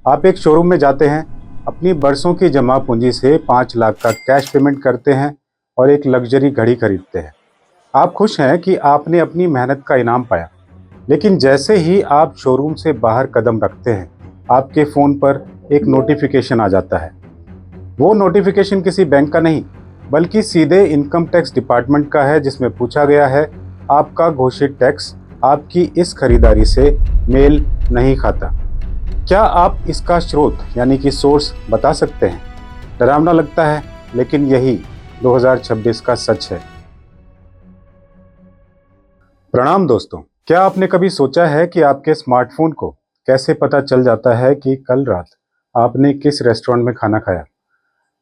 आप एक शोरूम में जाते हैं, अपनी बरसों की जमा पूंजी से 5 लाख का कैश पेमेंट करते हैं और एक लग्जरी घड़ी खरीदते हैं। आप खुश हैं कि आपने अपनी मेहनत का इनाम पाया। लेकिन जैसे ही आप शोरूम से बाहर कदम रखते हैं, आपके फ़ोन पर एक नोटिफिकेशन आ जाता है। वो नोटिफिकेशन किसी बैंक का नहीं, बल्कि सीधे इनकम टैक्स डिपार्टमेंट का है, जिसमें पूछा गया है आपका घोषित टैक्स आपकी इस खरीदारी से मेल नहीं खाता। क्या आप इसका स्रोत यानी कि सोर्स बता सकते हैं? डरावना लगता है, लेकिन यही 2026 का सच है। प्रणाम दोस्तों, क्या आपने कभी सोचा है कि आपके स्मार्टफोन को कैसे पता चल जाता है कि कल रात आपने किस रेस्टोरेंट में खाना खाया?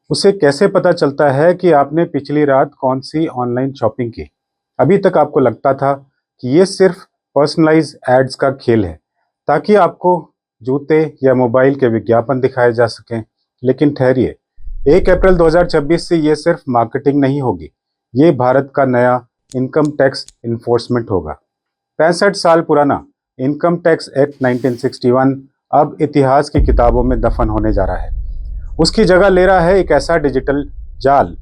उसे कैसे पता चलता है कि आपने पिछली रात कौन सी ऑनलाइन शॉपिंग की? अभी तक आपको लगता था कि ये सिर्फ पर्सनलाइज एड्स का खेल है, ताकि आपको जूते या मोबाइल के विज्ञापन दिखाए जा सकें। लेकिन ठहरिए, 1 अप्रैल 2026 से ये सिर्फ मार्केटिंग नहीं होगी, ये भारत का नया इनकम टैक्स इन्फोर्समेंट होगा। 65 साल पुराना इनकम टैक्स एक्ट 1961 अब इतिहास की किताबों में दफन होने जा रहा है। उसकी जगह ले रहा है एक ऐसा डिजिटल जाल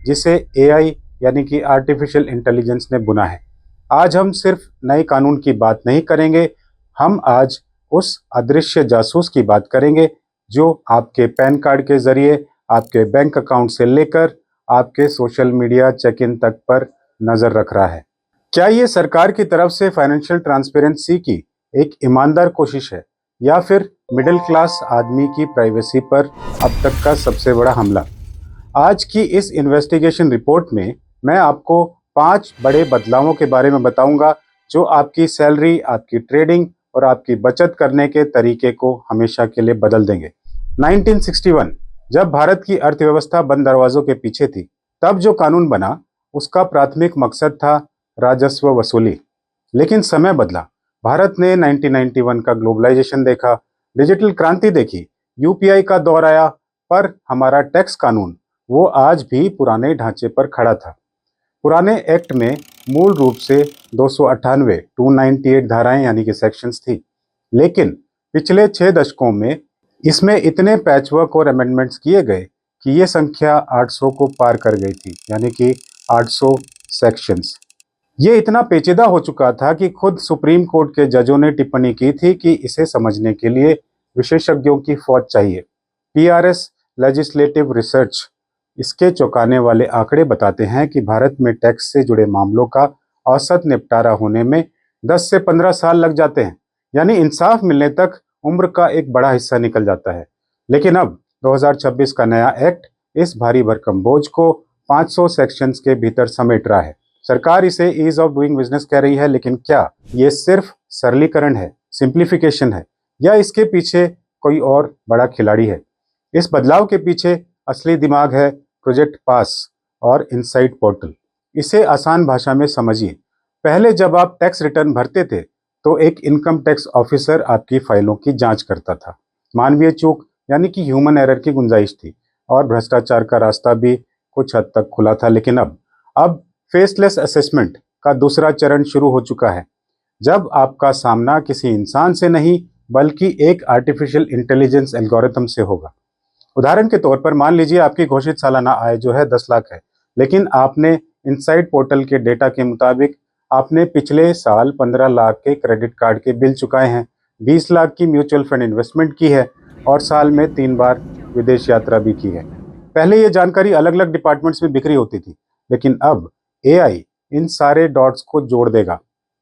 जिसे एआई यानी कि आर्टिफिशियल इंटेलिजेंस ने बुना है। आज हम सिर्फ नए कानून की बात नहीं करेंगे, हम आज उस अदृश्य जासूस की बात करेंगे जो आपके पैन कार्ड के जरिए आपके बैंक अकाउंट से लेकर आपके सोशल मीडिया चेक इन तक पर नजर रख रहा है। क्या ये सरकार की तरफ से फाइनेंशियल ट्रांसपेरेंसी की एक ईमानदार कोशिश है, या फिर मिडिल क्लास आदमी की प्राइवेसी पर अब तक का सबसे बड़ा हमला? आज की इस इन्वेस्टिगेशन रिपोर्ट में मैं आपको 5 बड़े बदलावों के बारे में बताऊंगा जो आपकी सैलरी, आपकी ट्रेडिंग और आपकी बचत करने के तरीके को हमेशा के लिए बदल देंगे। 1961 जब भारत की अर्थव्यवस्था बंद दरवाजों के पीछे थी, तब जो कानून बना उसका प्राथमिक मकसद था राजस्व वसूली। लेकिन समय बदला। भारत ने 1991 का ग्लोबलाइजेशन देखा, डिजिटल क्रांति देखी, यूपीआई का दौर आया, पर हमारा टैक्स कानून वो आज भी पुराने ढांचे पर खड़ा था। पुराने एक्ट में मूल रूप से 298 298 धाराएं यानी कि सेक्शंस थी। लेकिन पिछले 6 दशकों में इसमें इतने पैचवर्क और अमेंडमेंट्स किए गए कि ये संख्या 800 को पार कर गई थी, यानी कि 800 सेक्शंस। ये इतना पेचीदा हो चुका था कि खुद सुप्रीम कोर्ट के जजों ने टिप्पणी की थी कि इसे समझने के लिए विशेषज्ञों की फौज चाहिए। पीआरएस लेजिस्लेटिव रिसर्च इसके चौंकाने वाले आंकड़े बताते हैं कि भारत में टैक्स से जुड़े मामलों का औसत निपटारा होने में 10 से 15 साल लग जाते हैं, यानी इंसाफ मिलने तक उम्र का एक बड़ा हिस्सा निकल जाता है। लेकिन अब 2026 का नया एक्ट इस भारी भरकम बोझ को 500 सेक्शंस के भीतर समेट रहा है। सरकार इसे ईज ऑफ डूइंग बिजनेस कह रही है, लेकिन क्या ये सिर्फ सरलीकरण है, सिंप्लीफिकेशन है, या इसके पीछे कोई और बड़ा खिलाड़ी है? इस बदलाव के पीछे असली दिमाग है प्रोजेक्ट पास और इनसाइट पोर्टल। इसे आसान भाषा में समझिए। पहले जब आप टैक्स रिटर्न भरते थे, तो एक इनकम टैक्स ऑफिसर आपकी फाइलों की जांच करता था। मानवीय चूक यानी कि ह्यूमन एरर की गुंजाइश थी, और भ्रष्टाचार का रास्ता भी कुछ हद तक खुला था। लेकिन अब फेसलेस असेसमेंट का दूसरा चरण शुरू हो चुका है, जब आपका सामना किसी इंसान से नहीं बल्कि एक आर्टिफिशियल इंटेलिजेंस एल्गोरिथम से होगा। उदाहरण के तौर पर मान लीजिए आपकी घोषित सालाना आय जो है 10 लाख है, लेकिन आपने इनसाइट पोर्टल के डेटा के मुताबिक आपने पिछले साल 15 लाख के क्रेडिट कार्ड के बिल चुकाए हैं, 20 लाख की म्यूचुअल फंड इन्वेस्टमेंट की है और साल में 3 बार विदेश यात्रा भी की है। पहले ये जानकारी अलग अलग डिपार्टमेंट्स में बिखरी होती थी, लेकिन अब एआई इन सारे डॉट्स को जोड़ देगा।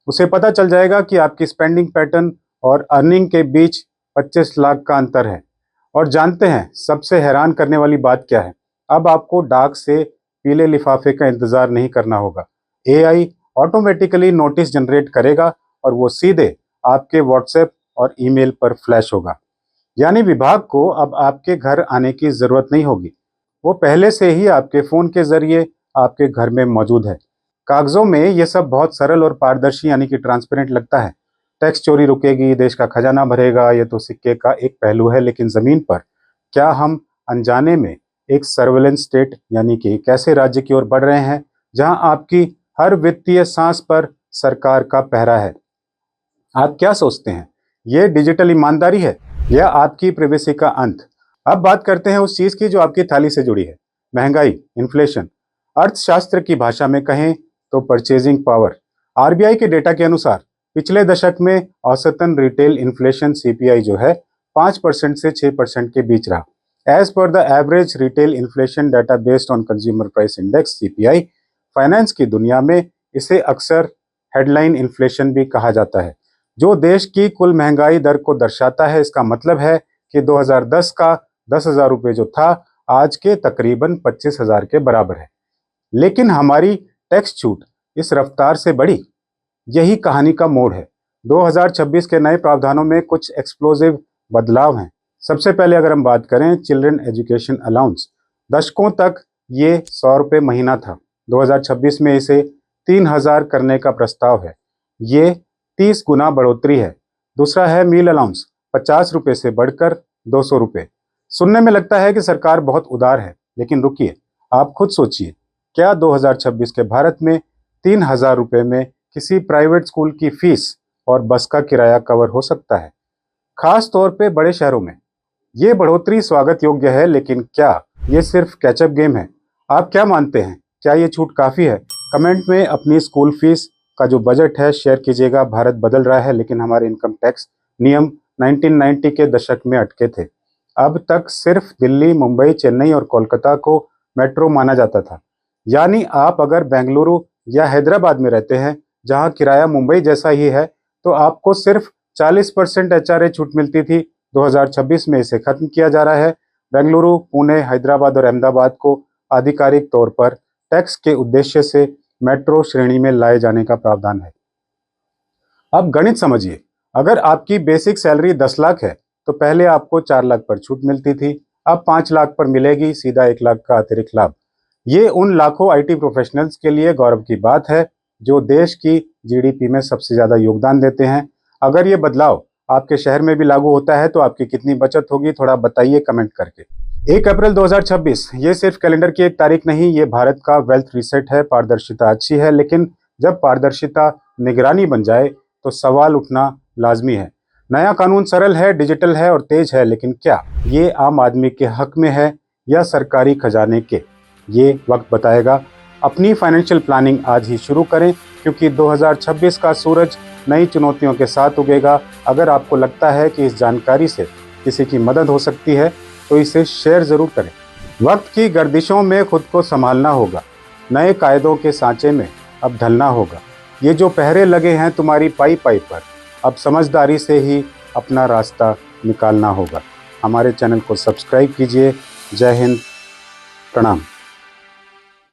उसे पता चल जाएगा कि आपकी स्पेंडिंग पैटर्न और अर्निंग के बीच 25 लाख का अंतर है। और जानते हैं सबसे हैरान करने वाली बात क्या है? अब आपको डाक से पीले लिफाफे का इंतजार नहीं करना होगा। एआई ऑटोमेटिकली नोटिस जनरेट करेगा और वो सीधे आपके व्हाट्सएप और ईमेल पर फ्लैश होगा। यानी विभाग को अब आपके घर आने की जरूरत नहीं होगी, वो पहले से ही आपके फोन के जरिए आपके घर में मौजूद है। कागजों में ये सब बहुत सरल और पारदर्शी यानी कि ट्रांसपेरेंट लगता है। टैक्स चोरी रुकेगी, देश का खजाना भरेगा, ये तो सिक्के का एक पहलू है। लेकिन जमीन पर क्या हम अनजाने में एक सर्वेलेंस स्टेट यानी कि एक ऐसे राज्य की ओर बढ़ रहे हैं जहां आपकी हर वित्तीय सांस पर सरकार का पहरा है? आप क्या सोचते हैं, ये डिजिटल ईमानदारी है या आपकी प्राइवेसी का अंत। अब बात करते हैं उस चीज की जो आपकी थाली से जुड़ी है, महंगाई, इन्फ्लेशन। अर्थशास्त्र की भाषा में कहें तो परचेजिंग पावर। आरबीआई के डेटा के अनुसार पिछले दशक में औसतन रिटेल इन्फ्लेशन सीपीआई जो है 5% से 6% के बीच रहा। As per the average retail inflation data based on consumer price index CPI, finance की दुनिया में इसे अक्सर हेडलाइन इन्फ्लेशन भी कहा जाता है, जो देश की कुल महंगाई दर को दर्शाता है। इसका मतलब है कि 2010 का 10,000 रुपये जो था आज के तकरीबन 25,000 के बराबर है। लेकिन हमारी टैक्स छूट इस रफ्तार से बढ़ी, यही कहानी का मोड़ है। 2026 के नए प्रावधानों में कुछ एक्सप्लोसिव बदलाव हैं। सबसे पहले अगर हम बात करें चिल्ड्रन एजुकेशन अलाउंस, दशकों तक ये 100 रुपये महीना था। 2026 में इसे 3,000 करने का प्रस्ताव है। ये 30 गुना बढ़ोतरी है। दूसरा है मील अलाउंस, 50 रुपये से बढ़कर 200 रुपये। सुनने में लगता है कि सरकार बहुत उदार है, लेकिन रुकिए, आप खुद सोचिए, क्या 2026 के भारत में 3,000 रुपये में किसी प्राइवेट स्कूल की फीस और बस का किराया कवर हो सकता है? खास तौर पे बड़े शहरों में ये बढ़ोतरी स्वागत योग्य है, लेकिन क्या ये सिर्फ कैचअप गेम है? आप क्या मानते हैं, क्या ये छूट काफ़ी है? कमेंट में अपनी स्कूल फीस का जो बजट है शेयर कीजिएगा। भारत बदल रहा है, लेकिन हमारे इनकम टैक्स नियम 1990 के दशक में अटके थे। अब तक सिर्फ दिल्ली, मुंबई, चेन्नई और कोलकाता को मेट्रो माना जाता था। यानी आप अगर बेंगलुरु या हैदराबाद में रहते हैं, जहां किराया मुंबई जैसा ही है, तो आपको सिर्फ 40% एचआरए छूट मिलती थी। 2026 में इसे खत्म किया जा रहा है। बेंगलुरु, पुणे, हैदराबाद और अहमदाबाद को आधिकारिक तौर पर टैक्स के उद्देश्य से मेट्रो श्रेणी में लाए जाने का प्रावधान है। अब गणित समझिए, अगर आपकी बेसिक सैलरी 10 लाख है तो पहले आपको 4 लाख पर छूट मिलती थी, अब 5 लाख पर मिलेगी सीधा 1 लाख का अतिरिक्त लाभ। ये उन लाखों आईटी प्रोफेशनल्स के लिए गौरव की बात है जो देश की जीडीपी में सबसे ज्यादा योगदान देते हैं। अगर ये बदलाव आपके शहर में भी लागू होता है तो आपकी कितनी बचत होगी, थोड़ा बताइए कमेंट करके। 1 अप्रैल 2026 ये सिर्फ कैलेंडर की एक तारीख नहीं, ये भारत का वेल्थ रीसेट है। पारदर्शिता अच्छी है, लेकिन जब पारदर्शिता निगरानी बन जाए तो सवाल उठना लाजमी है। नया कानून सरल है, डिजिटल है और तेज है, लेकिन क्या ये आम आदमी के हक में है या सरकारी खजाने के? ये वक्त बताएगा। अपनी फाइनेंशियल प्लानिंग आज ही शुरू करें, क्योंकि 2026 का सूरज नई चुनौतियों के साथ उगेगा। अगर आपको लगता है कि इस जानकारी से किसी की मदद हो सकती है तो इसे शेयर जरूर करें। वक्त की गर्दिशों में खुद को संभालना होगा, नए कायदों के सांचे में अब ढलना होगा। ये जो पहरे लगे हैं तुम्हारी पाई पाई पर, अब समझदारी से ही अपना रास्ता निकालना होगा। हमारे चैनल को सब्सक्राइब कीजिए। जय हिंद, प्रणाम।